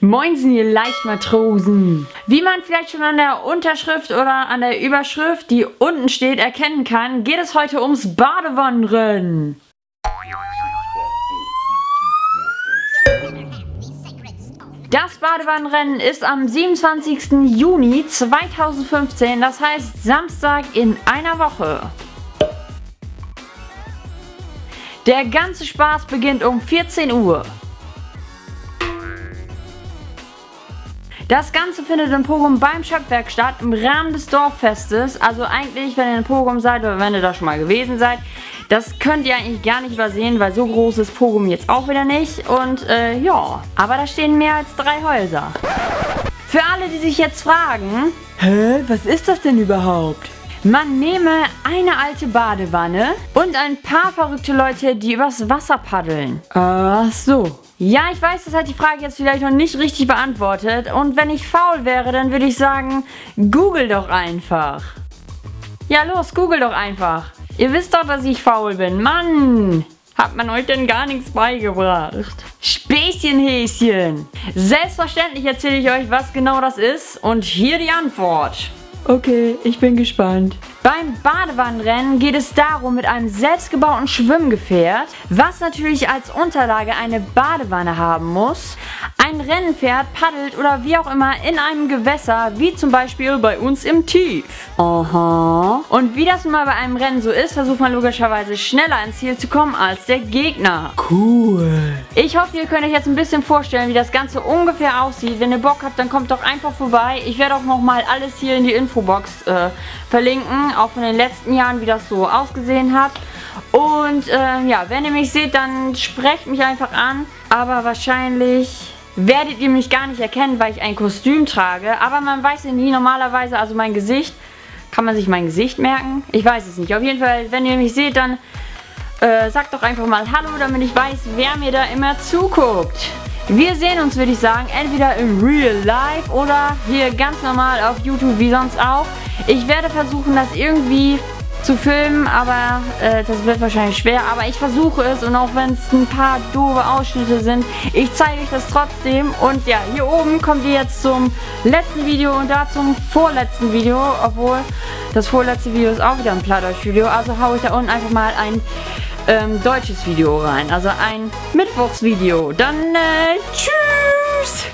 Moinsen, ihr Leichtmatrosen! Wie man vielleicht schon an der Unterschrift oder an der Überschrift, die unten steht, erkennen kann, geht es heute ums Badewannenrennen. Das Badewannenrennen ist am 27. Juni 2015, das heißt Samstag in einer Woche. Der ganze Spaß beginnt um 14 Uhr. Das Ganze findet in Pogum beim Schöpfwerk statt, im Rahmen des Dorffestes. Also eigentlich, wenn ihr in Pogum seid oder wenn ihr da schon mal gewesen seid, das könnt ihr eigentlich gar nicht übersehen, weil so groß ist Pogum jetzt auch wieder nicht. Und ja, aber da stehen mehr als 3 Häuser. Für alle, die sich jetzt fragen, hä, was ist das denn überhaupt? Man nehme eine alte Badewanne und ein paar verrückte Leute, die übers Wasser paddeln. Ach so. Ja, ich weiß, das hat die Frage jetzt vielleicht noch nicht richtig beantwortet. Und wenn ich faul wäre, dann würde ich sagen, google doch einfach. Ja, los, google doch einfach. Ihr wisst doch, dass ich faul bin. Mann, hat man euch denn gar nichts beigebracht? Späßchenhäschen. Selbstverständlich erzähle ich euch, was genau das ist. Und hier die Antwort. Okay, ich bin gespannt. Beim Badewannenrennen geht es darum, mit einem selbstgebauten Schwimmgefährt, was natürlich als Unterlage eine Badewanne haben muss, ein Rennpferd paddelt oder wie auch immer in einem Gewässer, wie zum Beispiel bei uns im Tief. Aha. Und wie das nun mal bei einem Rennen so ist, versucht man logischerweise schneller ins Ziel zu kommen als der Gegner. Cool. Ich hoffe, ihr könnt euch jetzt ein bisschen vorstellen, wie das Ganze ungefähr aussieht. Wenn ihr Bock habt, dann kommt doch einfach vorbei. Ich werde auch nochmal alles hier in die Infobox verlinken, auch von den letzten Jahren, wie das so ausgesehen hat. Und ja, wenn ihr mich seht, dann sprecht mich einfach an. Aber wahrscheinlich werdet ihr mich gar nicht erkennen, weil ich ein Kostüm trage. Aber man weiß ja nie, normalerweise, also mein Gesicht, kann man sich mein Gesicht merken? Ich weiß es nicht. Auf jeden Fall, wenn ihr mich seht, dann sagt doch einfach mal Hallo, damit ich weiß, wer mir da immer zuguckt. Wir sehen uns, würde ich sagen, entweder im Real Life oder hier ganz normal auf YouTube, wie sonst auch. Ich werde versuchen, das irgendwie zu filmen, aber das wird wahrscheinlich schwer. Aber ich versuche es, und auch wenn es ein paar doofe Ausschnitte sind, ich zeige euch das trotzdem. Und ja, hier oben kommt ihr jetzt zum letzten Video und da zum vorletzten Video. Obwohl, das vorletzte Video ist auch wieder ein Plattdeutsch-Video. Also haue ich da unten einfach mal ein deutsches Video rein. Also ein Mittwochsvideo. Dann tschüss!